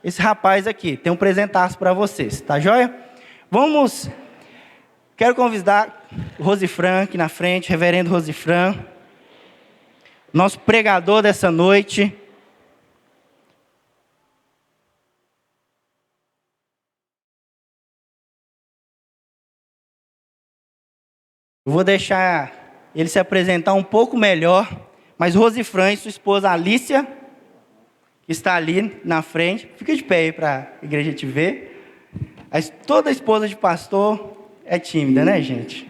esse rapaz aqui. Tem um presentaço para vocês, tá joia? Quero convidar o Rosifran aqui na frente, reverendo Rosifran, nosso pregador dessa noite. Eu vou deixar ele se apresentar um pouco melhor, mas Rosifran e sua esposa Alícia, que está ali na frente, fica de pé aí para a igreja te ver. Toda esposa de pastor é tímida, né, gente?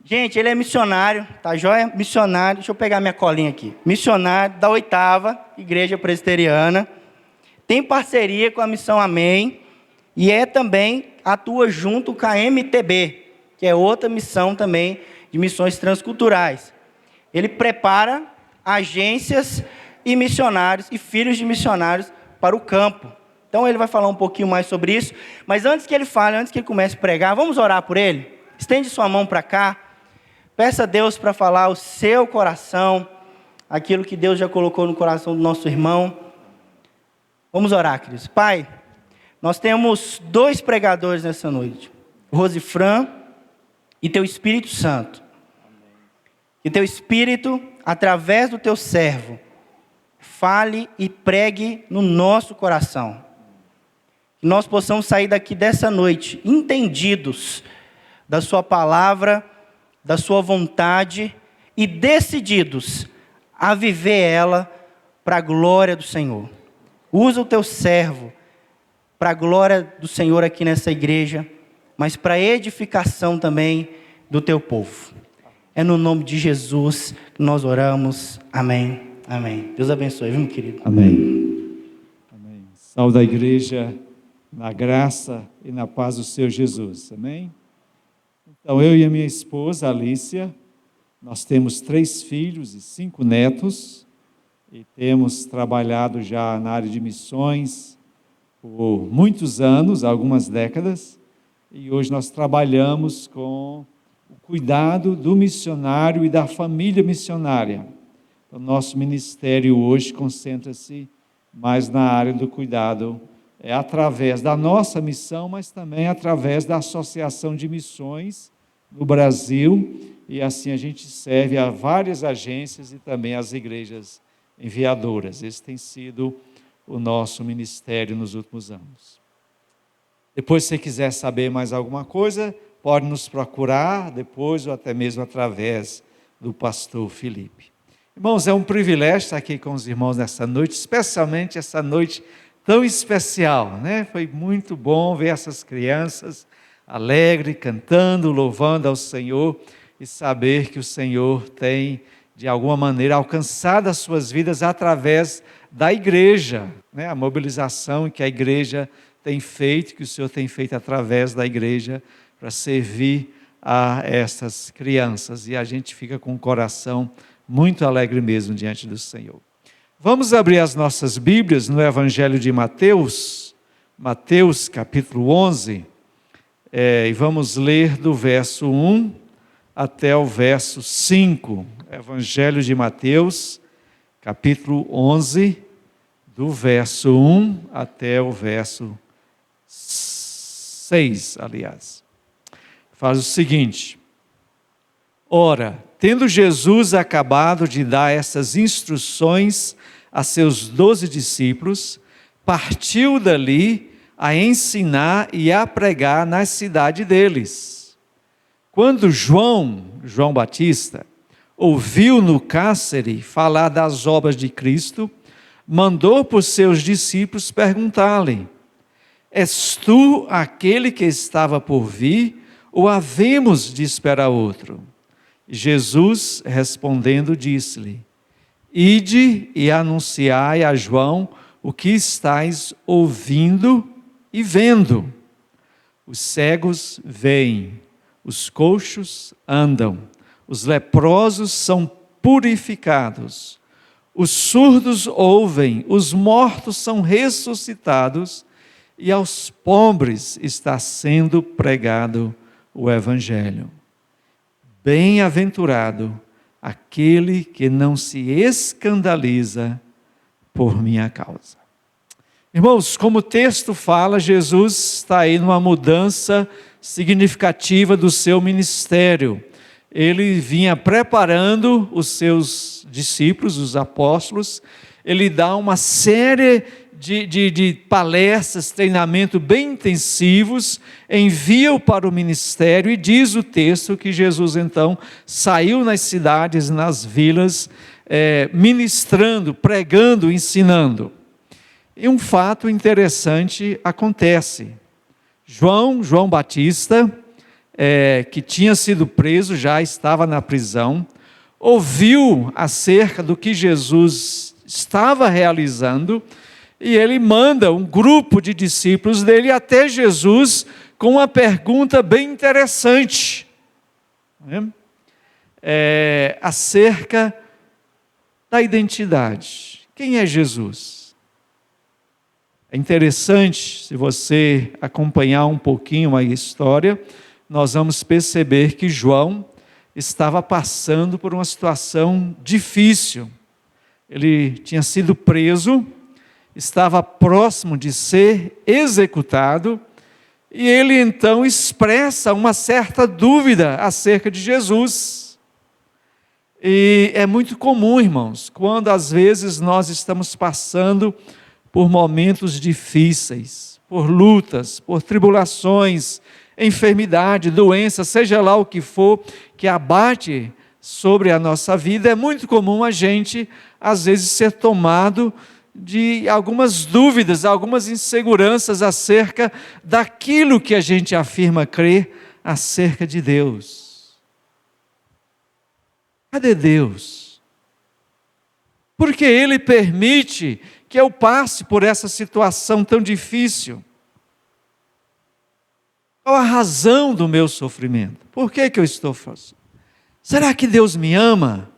Gente, ele é missionário, tá joia? Missionário, deixa eu pegar minha colinha aqui. Missionário da 8ª Igreja Presbiteriana, tem parceria com a Missão Amém, e também atua junto com a MTB, que é outra missão também de missões transculturais. Ele prepara agências e missionários e filhos de missionários para o campo. Então ele vai falar um pouquinho mais sobre isso, mas antes que ele fale, antes que ele comece a pregar, vamos orar por ele? Estende sua mão para cá, peça a Deus para falar o seu coração, aquilo que Deus já colocou no coração do nosso irmão. Vamos orar, queridos. Pai, nós temos 2 pregadores nessa noite, Rosifran e Teu Espírito Santo. Que Teu Espírito, através do Teu servo, fale e pregue no nosso coração. Que nós possamos sair daqui dessa noite entendidos da Sua palavra, da Sua vontade e decididos a viver ela para a glória do Senhor. Usa o Teu servo para a glória do Senhor aqui nessa igreja, mas para a edificação também do Teu povo. É no nome de Jesus que nós oramos. Amém. Amém. Deus abençoe, viu, querido? Amém. Amém. Saúde a igreja na graça e na paz do Senhor Jesus. Amém? Então, eu e a minha esposa, Alícia, nós temos 3 filhos e 5 netos, e temos trabalhado já na área de missões por muitos anos, algumas décadas, e hoje nós trabalhamos com o cuidado do missionário e da família missionária. O nosso ministério hoje concentra-se mais na área do cuidado, através da nossa missão, mas também através da Associação de Missões no Brasil, e assim a gente serve a várias agências e também as igrejas enviadoras. Esse tem sido o nosso ministério nos últimos anos. Depois, se você quiser saber mais alguma coisa, pode nos procurar depois ou até mesmo através do pastor Felipe. Irmãos, é um privilégio estar aqui com os irmãos nessa noite, especialmente essa noite tão especial, né? Foi muito bom ver essas crianças alegres, cantando, louvando ao Senhor e saber que o Senhor tem, de alguma maneira, alcançado as suas vidas através da igreja, né? A mobilização que a igreja tem feito, que o Senhor tem feito através da igreja para servir a essas crianças. E a gente fica com o coração muito alegre mesmo diante do Senhor. Vamos abrir as nossas Bíblias no Evangelho de Mateus, Mateus capítulo 11, e vamos ler do verso 1 até o verso 5. Evangelho de Mateus, capítulo 11, do verso 1 até o verso 6, aliás. Faz o seguinte: ora, tendo Jesus acabado de dar essas instruções a seus 12 discípulos, partiu dali a ensinar e a pregar na cidade deles. Quando João Batista, ouviu no cárcere falar das obras de Cristo, mandou por seus discípulos perguntar-lhe: és tu aquele que estava por vir, ou havemos de esperar outro? Jesus, respondendo, disse-lhe: ide e anunciai a João o que estáis ouvindo e vendo. Os cegos veem, os coxos andam, os leprosos são purificados, os surdos ouvem, os mortos são ressuscitados, e aos pobres está sendo pregado o Evangelho. Bem-aventurado aquele que não se escandaliza por minha causa. Irmãos, como o texto fala, Jesus está aí numa mudança significativa do seu ministério. Ele vinha preparando os seus discípulos, os apóstolos. Ele dá uma série de palestras, treinamento bem intensivos, envia-o para o ministério e diz o texto que Jesus então saiu nas cidades, nas vilas, ministrando, pregando, ensinando. E um fato interessante acontece. João Batista, que tinha sido preso, já estava na prisão, ouviu acerca do que Jesus estava realizando, e ele manda um grupo de discípulos dele até Jesus com uma pergunta bem interessante, acerca da identidade. Quem é Jesus? É interessante, se você acompanhar um pouquinho a história, nós vamos perceber que João estava passando por uma situação difícil. Ele tinha sido preso, estava próximo de ser executado, e ele então expressa uma certa dúvida acerca de Jesus. E é muito comum, irmãos, quando às vezes nós estamos passando por momentos difíceis, por lutas, por tribulações, enfermidade, doença, seja lá o que for que abate sobre a nossa vida, é muito comum a gente, às vezes, ser tomado de algumas dúvidas, algumas inseguranças acerca daquilo que a gente afirma crer acerca de Deus. Cadê Deus? Porque Ele permite que eu passe por essa situação tão difícil? Qual a razão do meu sofrimento? Por que eu estou fazendo? Será que Deus me ama?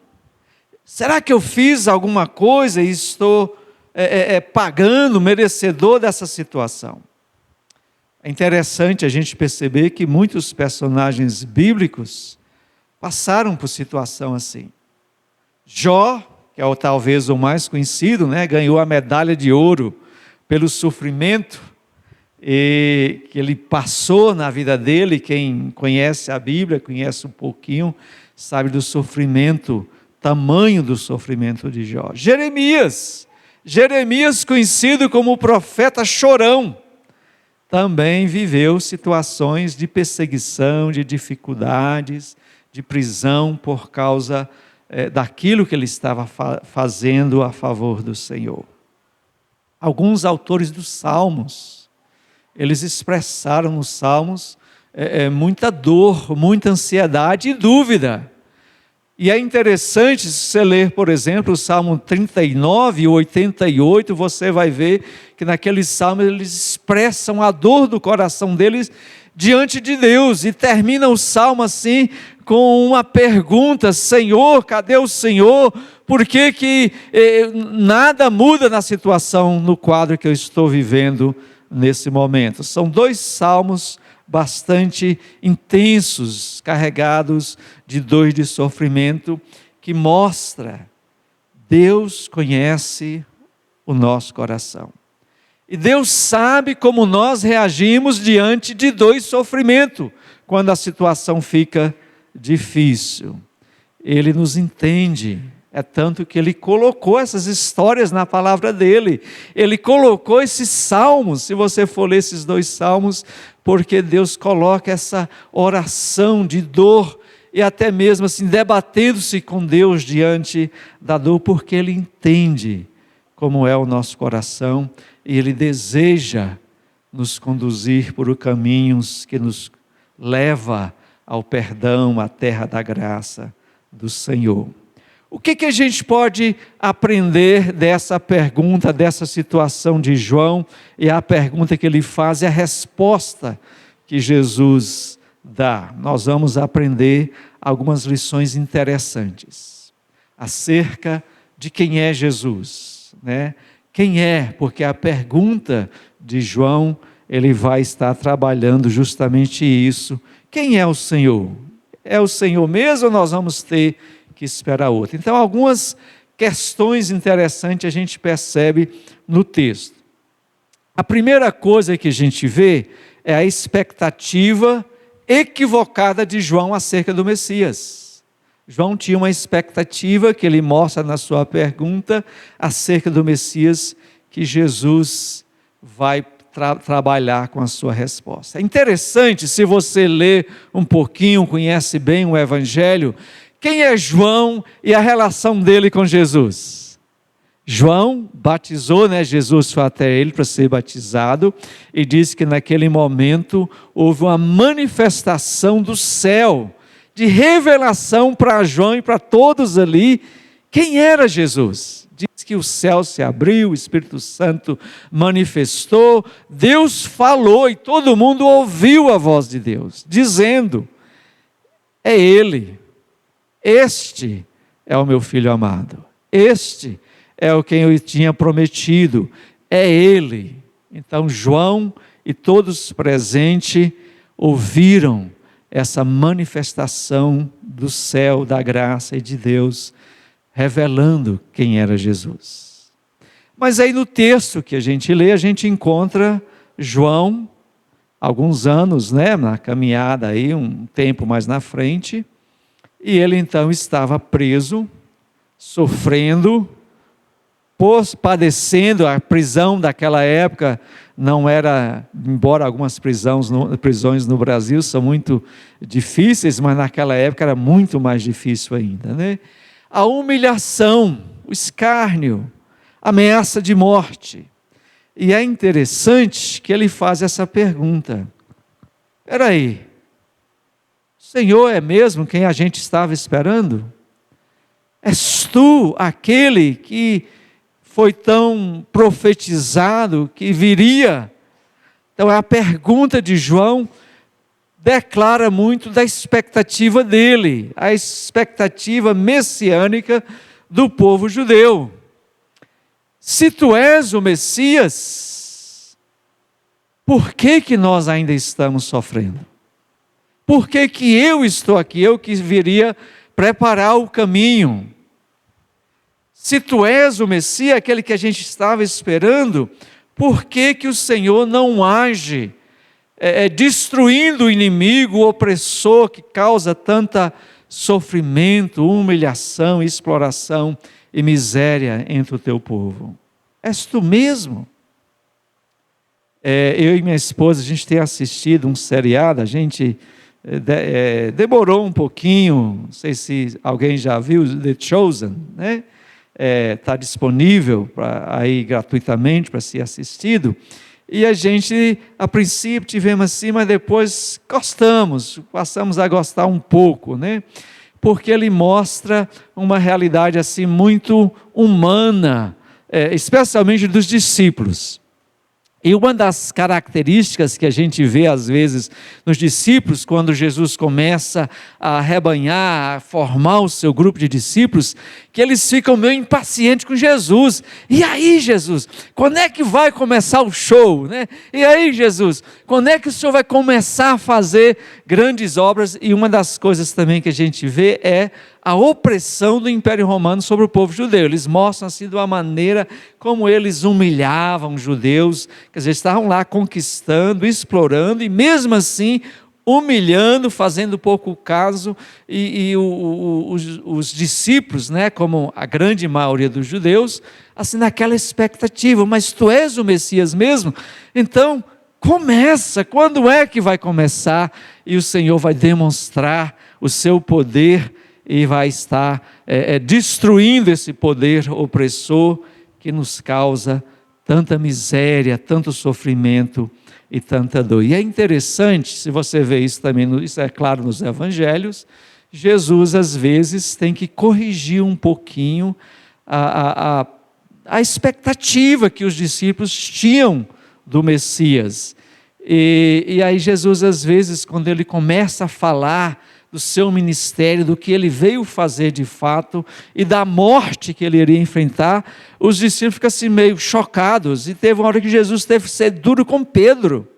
Será que eu fiz alguma coisa e estou pagando, merecedor dessa situação? É interessante a gente perceber que muitos personagens bíblicos passaram por situação assim. Jó, que é talvez o mais conhecido, ganhou a medalha de ouro pelo sofrimento que ele passou na vida dele. Quem conhece a Bíblia, conhece um pouquinho, sabe do sofrimento, tamanho do sofrimento de Jó. Jeremias, conhecido como o profeta chorão, também viveu situações de perseguição, de dificuldades, de prisão por causa daquilo que ele estava fazendo a favor do Senhor. Alguns autores dos Salmos, eles expressaram nos Salmos muita dor, muita ansiedade e dúvida. E é interessante, se você ler, por exemplo, o Salmo 39 e 88, você vai ver que naqueles salmos eles expressam a dor do coração deles diante de Deus, e termina o salmo assim, com uma pergunta: Senhor, cadê o Senhor? Por que nada muda na situação, no quadro que eu estou vivendo nesse momento? São dois salmos bastante intensos, carregados de dor e de sofrimento, que mostra Deus conhece o nosso coração. E Deus sabe como nós reagimos diante de dor e sofrimento, quando a situação fica difícil. Ele nos entende. É tanto que Ele colocou essas histórias na palavra dEle. Ele colocou esses salmos, se você for ler esses dois salmos, porque Deus coloca essa oração de dor, e até mesmo assim, debatendo-se com Deus diante da dor, porque Ele entende como é o nosso coração, e Ele deseja nos conduzir por caminhos que nos leva ao perdão, à terra da graça do Senhor. O que a gente pode aprender dessa pergunta, dessa situação de João? E a pergunta que ele faz é a resposta que Jesus dá. Nós vamos aprender algumas lições interessantes acerca de quem é Jesus, Quem é? Porque a pergunta de João, ele vai estar trabalhando justamente isso. Quem é o Senhor? É o Senhor mesmo, ou nós vamos ter que esperar outra? Então, algumas questões interessantes a gente percebe no texto. A primeira coisa que a gente vê é a expectativa equivocada de João acerca do Messias. João tinha uma expectativa que ele mostra na sua pergunta acerca do Messias, que Jesus vai trabalhar com a sua resposta. É interessante, se você lê um pouquinho, conhece bem o Evangelho, quem é João e a relação dele com Jesus? João batizou, Jesus foi até ele para ser batizado, e diz que naquele momento houve uma manifestação do céu, de revelação para João e para todos ali, quem era Jesus. Diz que o céu se abriu, o Espírito Santo manifestou, Deus falou e todo mundo ouviu a voz de Deus, dizendo: é Ele, este é o meu Filho amado, este é o quem eu tinha prometido, é Ele. Então João e todos presentes ouviram essa manifestação do céu, da graça e de Deus, revelando quem era Jesus. Mas aí no texto que a gente lê, a gente encontra João, alguns anos, na caminhada aí, um tempo mais na frente, e ele então estava preso, sofrendo, padecendo. A prisão daquela época não era, embora algumas prisões no Brasil são muito difíceis, mas naquela época era muito mais difícil ainda, A humilhação, o escárnio, a ameaça de morte. E é interessante que ele faz essa pergunta: espera aí, o Senhor é mesmo quem a gente estava esperando? És tu aquele que foi tão profetizado que viria? Então a pergunta de João declara muito da expectativa dele, a expectativa messiânica do povo judeu. Se tu és o Messias, por que nós ainda estamos sofrendo? Por que eu estou aqui, eu que viria preparar o caminho? Se tu és o Messias, aquele que a gente estava esperando, por que o Senhor não age destruindo o inimigo, o opressor que causa tanta sofrimento, humilhação, exploração e miséria entre o teu povo? És tu mesmo? Eu e minha esposa, a gente tem assistido um seriado, a gente demorou um pouquinho, não sei se alguém já viu, The Chosen, está disponível aí gratuitamente para ser assistido, e a gente, a princípio, tivemos assim, mas depois passamos a gostar um pouco, porque ele mostra uma realidade assim muito humana, especialmente dos discípulos. E uma das características que a gente vê às vezes nos discípulos, quando Jesus começa a rebanhar, a formar o seu grupo de discípulos, que eles ficam meio impacientes com Jesus. E aí, Jesus, quando é que vai começar o show? E aí, Jesus, quando é que o Senhor vai começar a fazer grandes obras? E uma das coisas também que a gente vê é a opressão do Império Romano sobre o povo judeu. Eles mostram assim de uma maneira como eles humilhavam os judeus, quer dizer, estavam lá conquistando, explorando, e mesmo assim humilhando, fazendo pouco caso, e os discípulos, como a grande maioria dos judeus, assim naquela expectativa: mas tu és o Messias mesmo? Então começa, quando é que vai começar? E o Senhor vai demonstrar o seu poder e vai estar destruindo esse poder opressor que nos causa tanta miséria, tanto sofrimento e tanta dor. E é interessante, se você vê isso também, isso é claro nos evangelhos, Jesus às vezes tem que corrigir um pouquinho a expectativa que os discípulos tinham do Messias. E aí Jesus às vezes, quando ele começa a falar do seu ministério, do que ele veio fazer de fato e da morte que ele iria enfrentar, os discípulos ficam assim meio chocados. E teve uma hora que Jesus teve que ser duro com Pedro,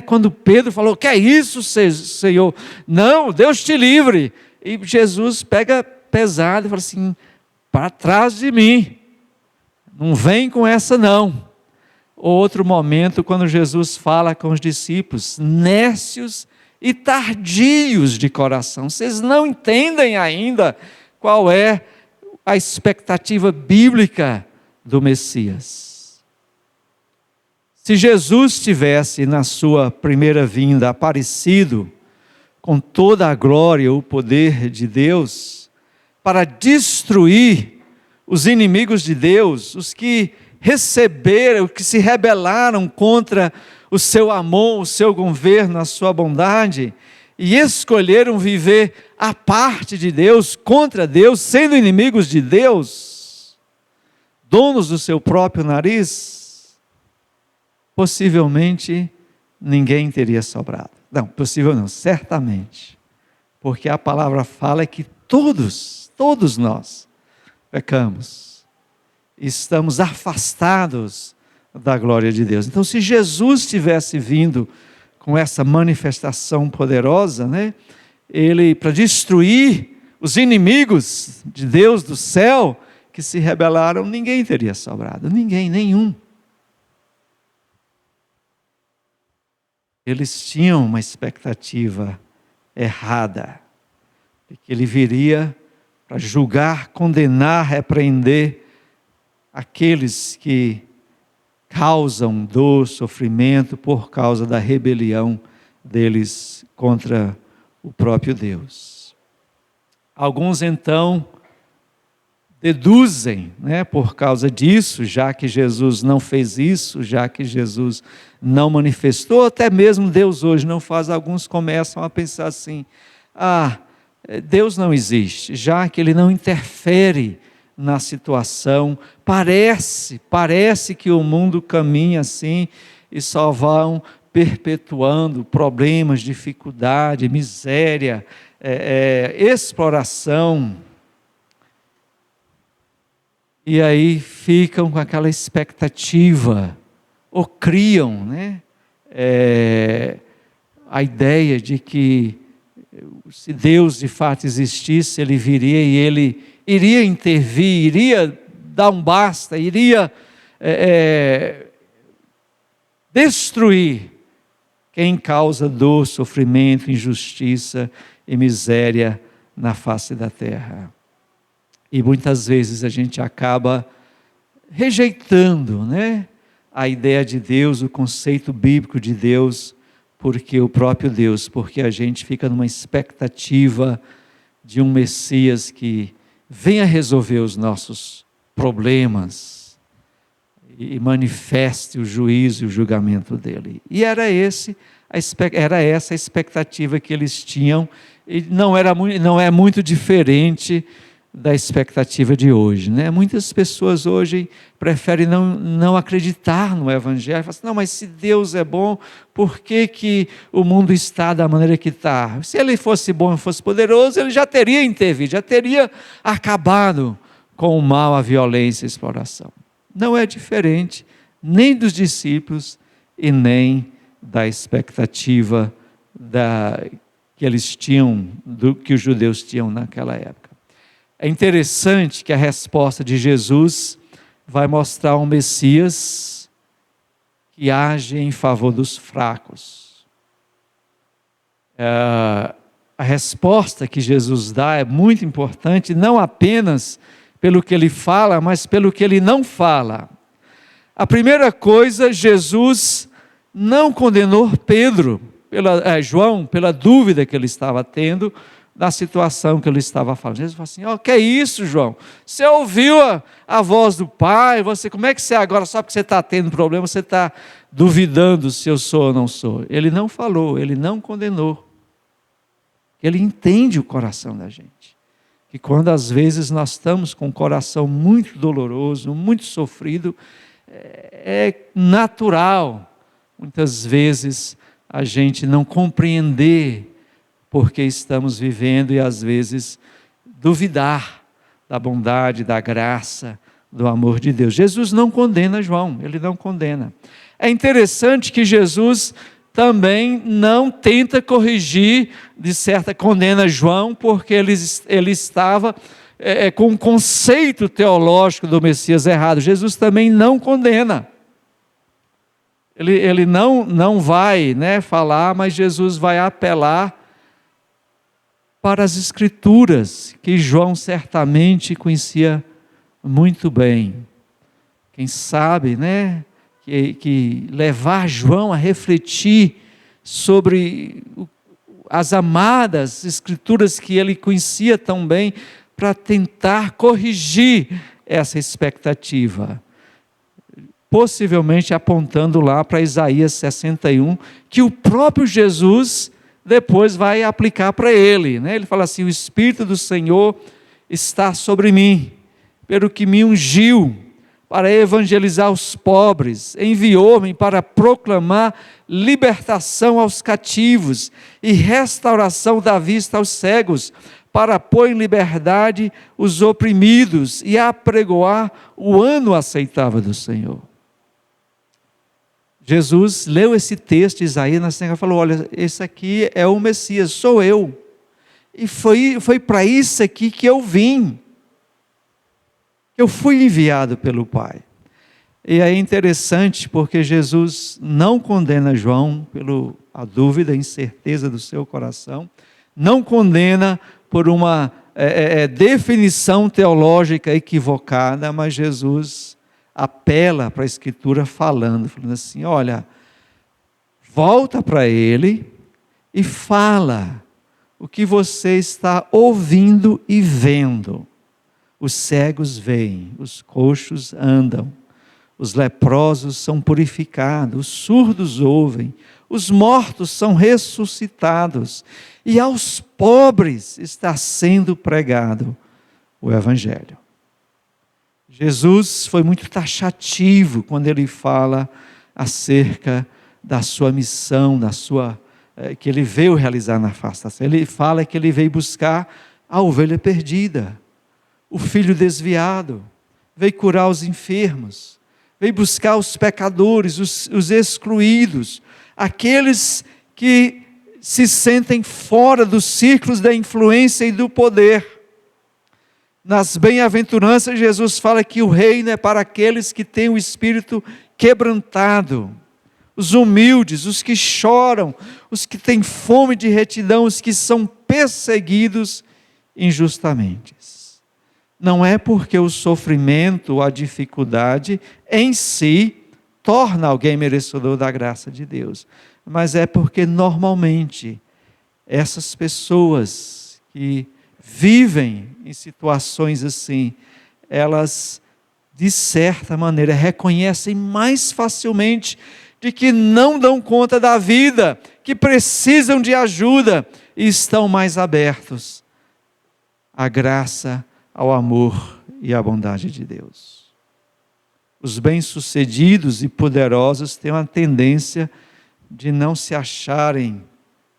quando Pedro falou: que é isso, Senhor? Não, Deus te livre. E Jesus pega pesado e fala assim: para trás de mim, não vem com essa não. Outro momento, quando Jesus fala com os discípulos, nércios e tardios de coração, vocês não entendem ainda qual é a expectativa bíblica do Messias. Se Jesus tivesse na sua primeira vinda aparecido com toda a glória e o poder de Deus para destruir os inimigos de Deus, os que receberam, que se rebelaram contra o seu amor, o seu governo, a sua bondade, e escolheram viver à parte de Deus, contra Deus, sendo inimigos de Deus, donos do seu próprio nariz, possivelmente ninguém teria sobrado. Não, possível não, certamente. Porque a palavra fala que todos nós pecamos. Estamos afastados da glória de Deus. Então, se Jesus tivesse vindo com essa manifestação poderosa, né, ele, para destruir os inimigos de Deus do céu, que se rebelaram, ninguém teria sobrado, nenhum. Eles tinham uma expectativa errada, de que ele viria para julgar, condenar, repreender aqueles que causam dor, sofrimento por causa da rebelião deles contra o próprio Deus. Alguns então deduzem, por causa disso, já que Jesus não fez isso, já que Jesus não manifestou, até mesmo Deus hoje não faz, alguns começam a pensar assim, Deus não existe, já que Ele não interfere na situação, parece que o mundo caminha assim, e só vão perpetuando problemas, dificuldade, miséria, exploração, e aí ficam com aquela expectativa, ou criam, a ideia de que se Deus de fato existisse, Ele viria e Ele iria intervir, iria dar um basta, iria destruir quem causa dor, sofrimento, injustiça e miséria na face da terra. E muitas vezes a gente acaba rejeitando, a ideia de Deus, o conceito bíblico de Deus, porque o próprio Deus, porque a gente fica numa expectativa de um Messias que venha resolver os nossos problemas e manifeste o juízo e o julgamento dele. E era essa a expectativa que eles tinham, e não é muito diferente da expectativa de hoje, Muitas pessoas hoje preferem não acreditar no Evangelho, falam assim, não, mas se Deus é bom, por que o mundo está da maneira que está? Se Ele fosse bom e fosse poderoso, Ele já teria intervido, já teria acabado com o mal, a violência e a exploração. Não é diferente nem dos discípulos e nem da expectativa que eles tinham, que os judeus tinham naquela época. É interessante que a resposta de Jesus vai mostrar um Messias que age em favor dos fracos. A resposta que Jesus dá é muito importante, não apenas pelo que Ele fala, mas pelo que Ele não fala. A primeira coisa, Jesus não condenou João, pela dúvida que ele estava tendo, da situação que ele estava falando. Jesus falou assim, que é isso, João? Você ouviu a voz do Pai, como é que você agora, só porque você está tendo problema, você está duvidando se eu sou ou não sou? Ele não falou, ele não condenou. Ele entende o coração da gente. Que quando às vezes nós estamos com um coração muito doloroso, muito sofrido, é natural, muitas vezes, a gente não compreender porque estamos vivendo e às vezes duvidar da bondade, da graça, do amor de Deus. Jesus não condena João, ele não condena. É interessante que Jesus também não tenta corrigir, condena João, porque ele estava com um conceito teológico do Messias errado. Jesus também não condena. Ele não vai, falar, mas Jesus vai apelar para as Escrituras, que João certamente conhecia muito bem. Quem sabe, que levar João a refletir sobre as amadas Escrituras que ele conhecia tão bem, para tentar corrigir essa expectativa. Possivelmente apontando lá para Isaías 61, que o próprio Jesus depois vai aplicar para ele. Ele fala assim: o Espírito do Senhor está sobre mim, pelo que me ungiu para evangelizar os pobres, enviou-me para proclamar libertação aos cativos e restauração da vista aos cegos, para pôr em liberdade os oprimidos e apregoar o ano aceitável do Senhor. Jesus leu esse texto de Isaías e falou: olha, esse aqui é o Messias, sou eu. E foi para isso aqui que eu vim. Eu fui enviado pelo Pai. E é interessante porque Jesus não condena João pela dúvida, incerteza do seu coração, não condena por uma definição teológica equivocada, mas Jesus apela para a Escritura falando assim: olha, volta para ele e fala o que você está ouvindo e vendo. Os cegos veem, os coxos andam, os leprosos são purificados, os surdos ouvem, os mortos são ressuscitados, e aos pobres está sendo pregado o Evangelho. Jesus foi muito taxativo quando ele fala acerca da sua missão, que ele veio realizar na face da terra. Ele fala que ele veio buscar a ovelha perdida, o filho desviado, veio curar os enfermos, veio buscar os pecadores, os excluídos, aqueles que se sentem fora dos círculos da influência e do poder. Nas bem-aventuranças, Jesus fala que o reino é para aqueles que têm o espírito quebrantado, os humildes, os que choram, os que têm fome de retidão, os que são perseguidos injustamente. Não é porque o sofrimento ou a dificuldade em si torna alguém merecedor da graça de Deus, mas é porque normalmente essas pessoas que vivem em situações assim, elas de certa maneira reconhecem mais facilmente de que não dão conta da vida, que precisam de ajuda e estão mais abertos à graça, ao amor e à bondade de Deus. Os bem-sucedidos e poderosos têm uma tendência de não se acharem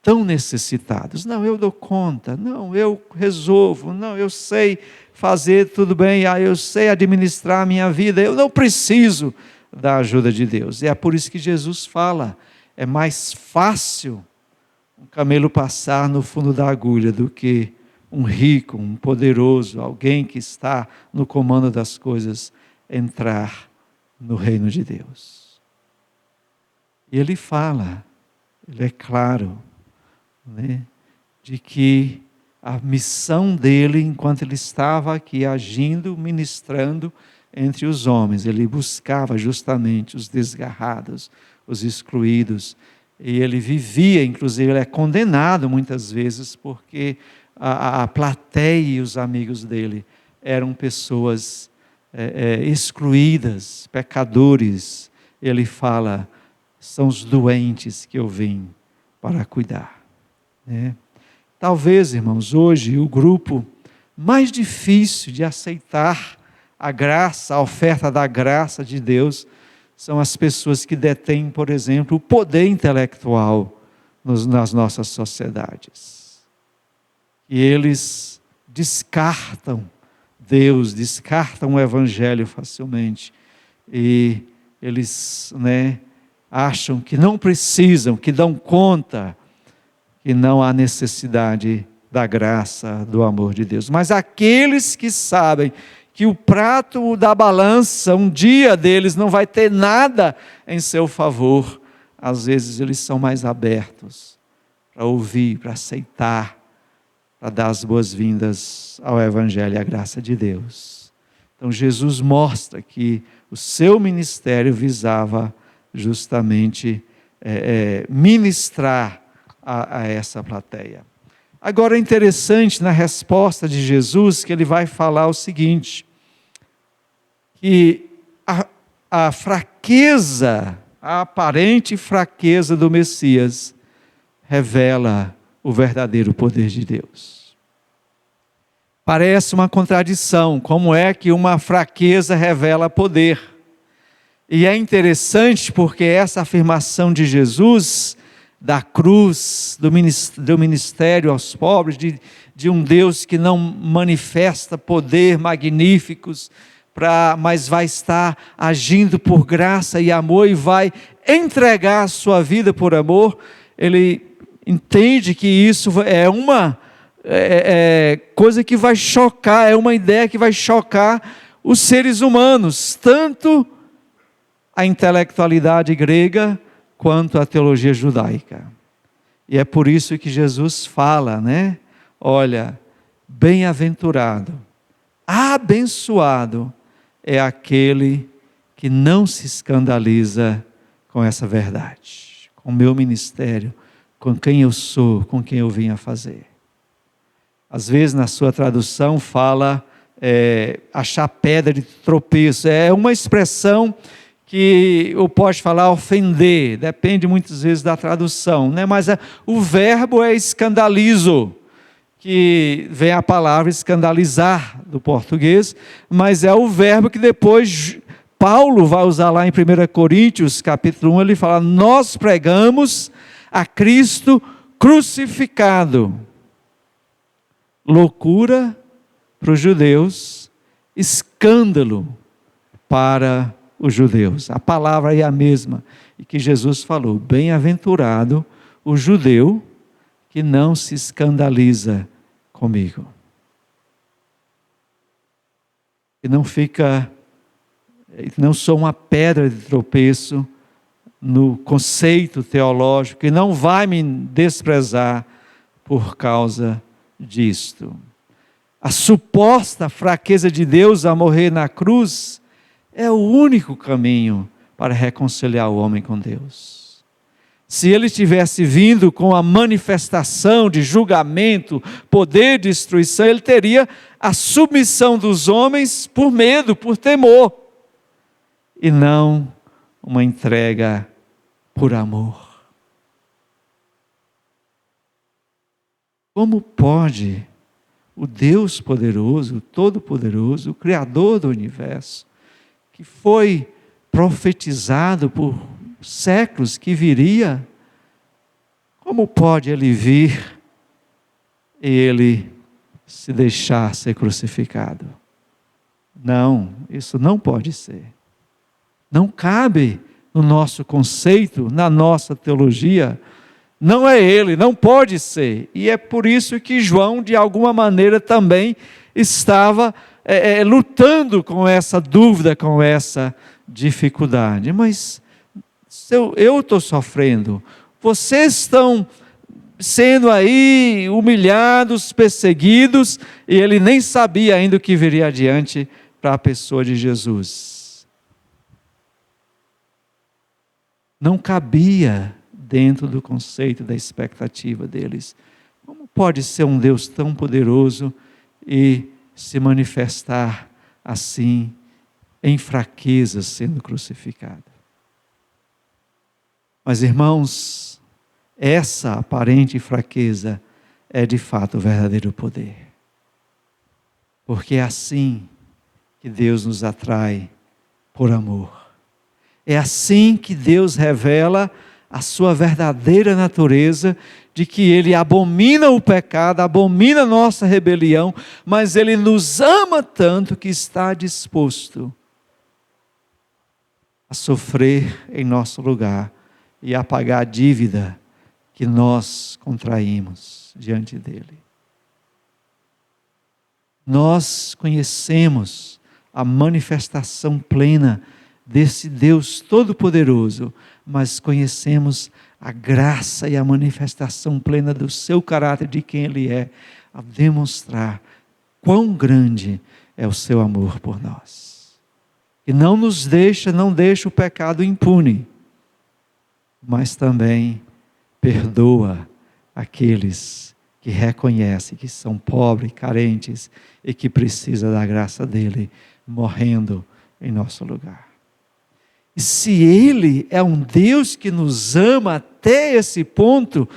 tão necessitados. Não, eu dou conta. Não, eu resolvo. Não, eu sei fazer tudo bem. Eu sei administrar a minha vida. Eu não preciso da ajuda de Deus. E é por isso que Jesus fala: é mais fácil um camelo passar no fundo da agulha do que um rico, um poderoso, alguém que está no comando das coisas, entrar no reino de Deus. E ele fala, ele é claro, de que a missão dele, enquanto ele estava aqui agindo, ministrando entre os homens, ele buscava justamente os desgarrados, os excluídos, e ele vivia, inclusive ele é condenado muitas vezes, porque a plateia e os amigos dele eram pessoas excluídas, pecadores. Ele fala: são os doentes que eu vim para cuidar. Talvez, irmãos, hoje o grupo mais difícil de aceitar a graça, a oferta da graça de Deus, são as pessoas que detêm, por exemplo, o poder intelectual nas nossas sociedades. E eles descartam Deus, descartam o Evangelho facilmente. E eles acham que não precisam, que dão conta, que não há necessidade da graça, do amor de Deus. Mas aqueles que sabem que o prato da balança, um dia deles não vai ter nada em seu favor, às vezes eles são mais abertos para ouvir, para aceitar, para dar as boas-vindas ao Evangelho e à graça de Deus. Então Jesus mostra que o seu ministério visava justamente ministrar a essa plateia. Agora é interessante na resposta de Jesus que ele vai falar o seguinte, que a fraqueza, a aparente fraqueza do Messias revela o verdadeiro poder de Deus. Parece uma contradição, como é que uma fraqueza revela poder? E é interessante porque essa afirmação de Jesus, da cruz, do ministério aos pobres, de um Deus que não manifesta poder magníficos, mas vai estar agindo por graça e amor e vai entregar a sua vida por amor, ele entende que isso é uma coisa que vai chocar, é uma ideia que vai chocar os seres humanos, tanto a intelectualidade grega quanto a teologia judaica. E é por isso que Jesus fala, olha, bem-aventurado, abençoado é aquele que não se escandaliza com essa verdade, com o meu ministério, com quem eu sou, com quem eu vim a fazer. Às vezes na sua tradução fala achar pedra de tropeço, é uma expressão que eu posso falar ofender, depende muitas vezes da tradução, mas o verbo é escandalizo, que vem a palavra escandalizar do português, mas é o verbo que depois Paulo vai usar lá em 1 Coríntios, capítulo 1, ele fala, nós pregamos a Cristo crucificado. Loucura para os judeus, escândalo para os judeus. A palavra é a mesma, e que Jesus falou, bem-aventurado o judeu que não se escandaliza comigo. Que não sou uma pedra de tropeço no conceito teológico, que não vai me desprezar por causa disto. A suposta fraqueza de Deus a morrer na cruz é o único caminho para reconciliar o homem com Deus. Se ele tivesse vindo com a manifestação de julgamento, poder de destruição, ele teria a submissão dos homens por medo, por temor, e não uma entrega por amor. Como pode o Deus poderoso, o Todo-Poderoso, o Criador do universo, que foi profetizado por séculos que viria, como pode ele vir e ele se deixar ser crucificado? Não, isso não pode ser. Não cabe no nosso conceito, na nossa teologia. Não é ele, não pode ser. E é por isso que João, de alguma maneira, também estava lutando com essa dúvida, com essa dificuldade. Mas eu estou sofrendo, vocês estão sendo aí humilhados, perseguidos, e ele nem sabia ainda o que viria adiante para a pessoa de Jesus. Não cabia dentro do conceito da expectativa deles. Como pode ser um Deus tão poderoso e se manifestar assim, em fraquezas, sendo crucificado? Mas, irmãos, essa aparente fraqueza é de fato o verdadeiro poder. Porque é assim que Deus nos atrai por amor. É assim que Deus revela a sua verdadeira natureza, de que Ele abomina o pecado, abomina a nossa rebelião, mas Ele nos ama tanto que está disposto a sofrer em nosso lugar e a pagar a dívida que nós contraímos diante dEle. Nós conhecemos a manifestação plena desse Deus Todo-Poderoso, mas conhecemos a graça e a manifestação plena do seu caráter, de quem Ele é, a demonstrar quão grande é o seu amor por nós. E não deixa o pecado impune, mas também perdoa aqueles que reconhecem que são pobres, carentes e que precisam da graça dele, morrendo em nosso lugar. E se Ele é um Deus que nos ama até esse ponto,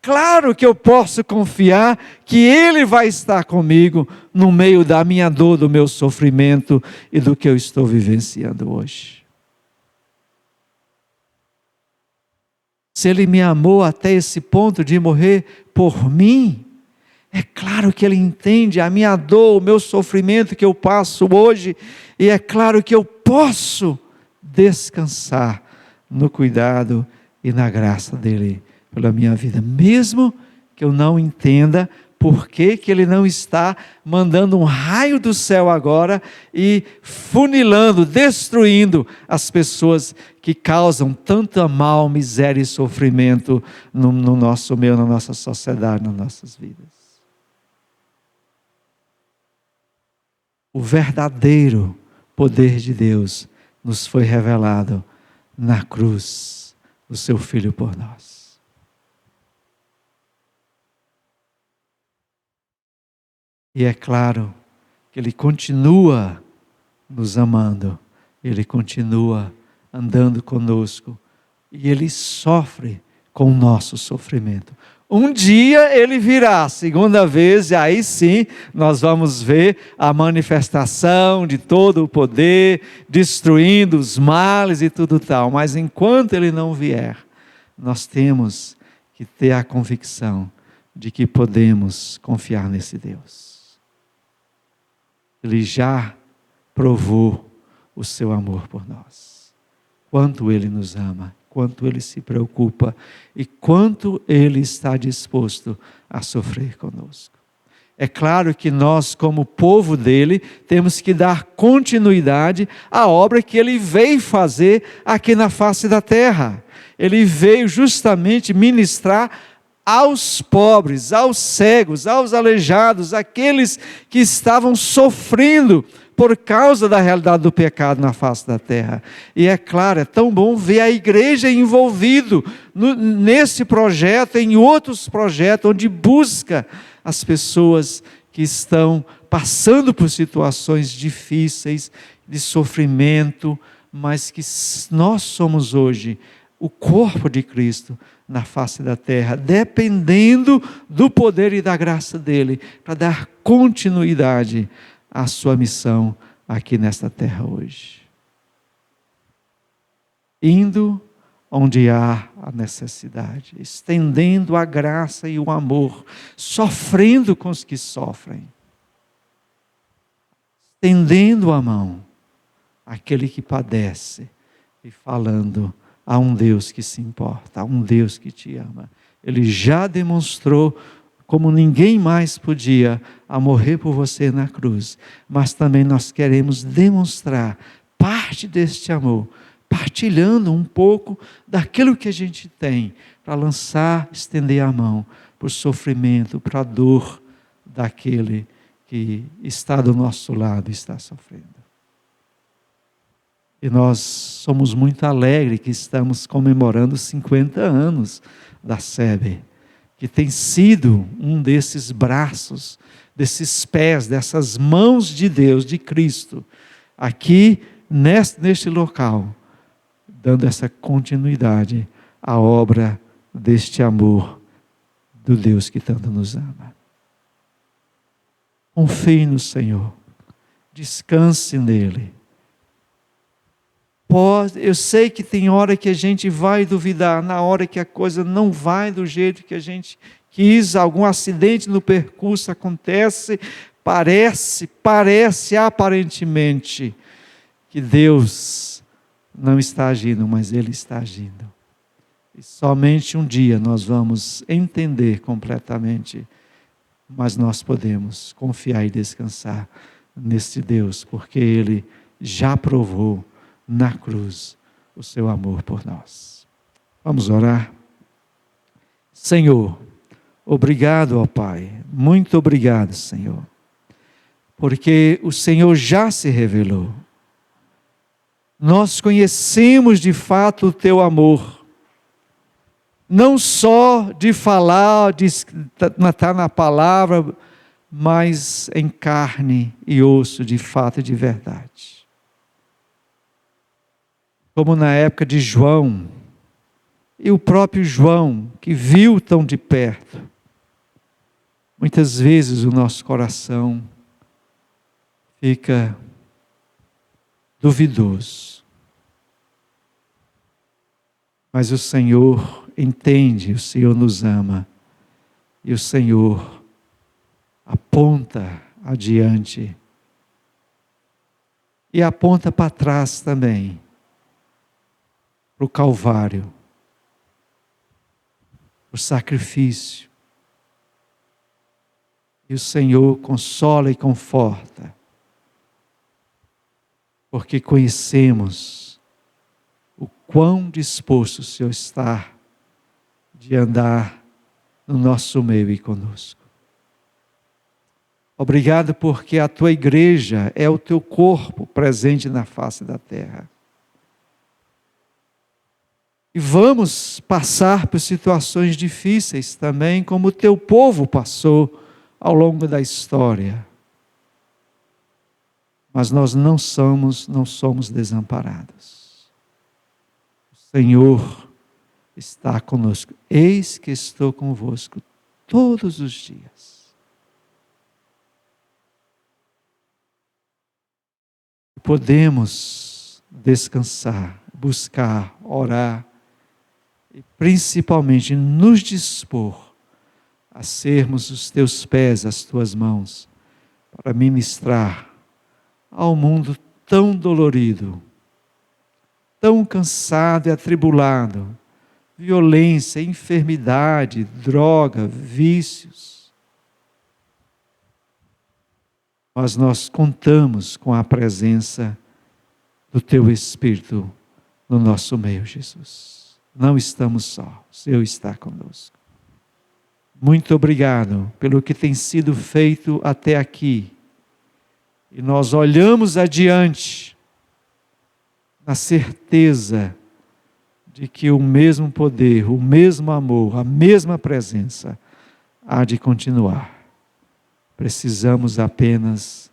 claro que eu posso confiar que Ele vai estar comigo no meio da minha dor, do meu sofrimento e do que eu estou vivenciando hoje. Se Ele me amou até esse ponto de morrer por mim, é claro que Ele entende a minha dor, o meu sofrimento que eu passo hoje, e é claro que eu posso descansar no cuidado e na graça dEle pela minha vida, mesmo que eu não entenda por que Ele não está mandando um raio do céu agora e funilando, destruindo as pessoas que causam tanta mal, miséria e sofrimento no nosso meio, na nossa sociedade, nas nossas vidas. O verdadeiro poder de Deus nos foi revelado na cruz do seu Filho por nós. E é claro que Ele continua nos amando, Ele continua andando conosco, e Ele sofre com o nosso sofrimento. Um dia Ele virá, segunda vez, e aí sim nós vamos ver a manifestação de todo o poder, destruindo os males e tudo tal. Mas enquanto Ele não vier, nós temos que ter a convicção de que podemos confiar nesse Deus. Ele já provou o seu amor por nós. Quanto Ele nos ama, quanto Ele se preocupa e quanto Ele está disposto a sofrer conosco. É claro que nós, como povo dEle, temos que dar continuidade à obra que Ele veio fazer aqui na face da terra. Ele veio justamente ministrar aos pobres, aos cegos, aos aleijados, aqueles que estavam sofrendo por causa da realidade do pecado na face da terra. E é claro, é tão bom ver a igreja envolvida nesse projeto, em outros projetos, onde busca as pessoas que estão passando por situações difíceis, de sofrimento, mas que nós somos hoje o corpo de Cristo na face da terra, dependendo do poder e da graça dEle, para dar continuidade à sua missão aqui nesta terra hoje. Indo onde há a necessidade, estendendo a graça e o amor, sofrendo com os que sofrem, estendendo a mão àquele que padece e falando: há um Deus que se importa, há um Deus que te ama. Ele já demonstrou, como ninguém mais podia, a morrer por você na cruz. Mas também nós queremos demonstrar parte deste amor, partilhando um pouco daquilo que a gente tem, para lançar, estender a mão para o sofrimento, para a dor daquele que está do nosso lado e está sofrendo. E nós somos muito alegres que estamos comemorando 50 anos da SEB, que tem sido um desses braços, desses pés, dessas mãos de Deus, de Cristo, aqui neste local, dando essa continuidade à obra deste amor do Deus que tanto nos ama. Confie no Senhor, descanse nele. Eu sei que tem hora que a gente vai duvidar, na hora que a coisa não vai do jeito que a gente quis, algum acidente no percurso acontece, parece aparentemente que Deus não está agindo, mas Ele está agindo. E somente um dia nós vamos entender completamente mas nós podemos confiar e descansar neste Deus, porque Ele já provou na cruz o seu amor por nós. Vamos orar? Senhor, obrigado, ó Pai, muito obrigado, Senhor, porque o Senhor já se revelou. Nós conhecemos de fato o Teu amor, não só de falar, de estar na palavra, mas em carne e osso, de fato e de verdade. Como na época de João, e o próprio João, que viu tão de perto, muitas vezes o nosso coração fica duvidoso. Mas o Senhor entende, o Senhor nos ama, e o Senhor aponta adiante e aponta para trás também, para o Calvário, o sacrifício. E o Senhor consola e conforta, porque conhecemos o quão disposto o Senhor está de andar no nosso meio e conosco. Obrigado porque a Tua igreja é o Teu corpo presente na face da terra. E vamos passar por situações difíceis também, como o Teu povo passou ao longo da história. Mas nós não somos desamparados. O Senhor está conosco. Eis que estou convosco todos os dias. Podemos descansar, buscar, orar e principalmente nos dispor a sermos os Teus pés, as Tuas mãos, para ministrar ao mundo tão dolorido, tão cansado e atribulado, violência, enfermidade, droga, vícios. Mas nós contamos com a presença do Teu Espírito no nosso meio, Jesus. Não estamos só, o Senhor está conosco. Muito obrigado pelo que tem sido feito até aqui. E nós olhamos adiante, na certeza de que o mesmo poder, o mesmo amor, a mesma presença há de continuar. Precisamos apenas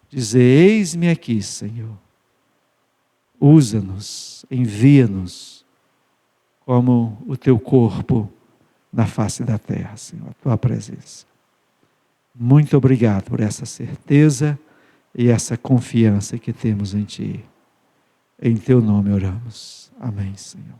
dizer: eis-me aqui, Senhor. Usa-nos, envia-nos como o Teu corpo na face da terra, Senhor, a Tua presença. Muito obrigado por essa certeza e essa confiança que temos em Ti. Em Teu nome oramos. Amém, Senhor.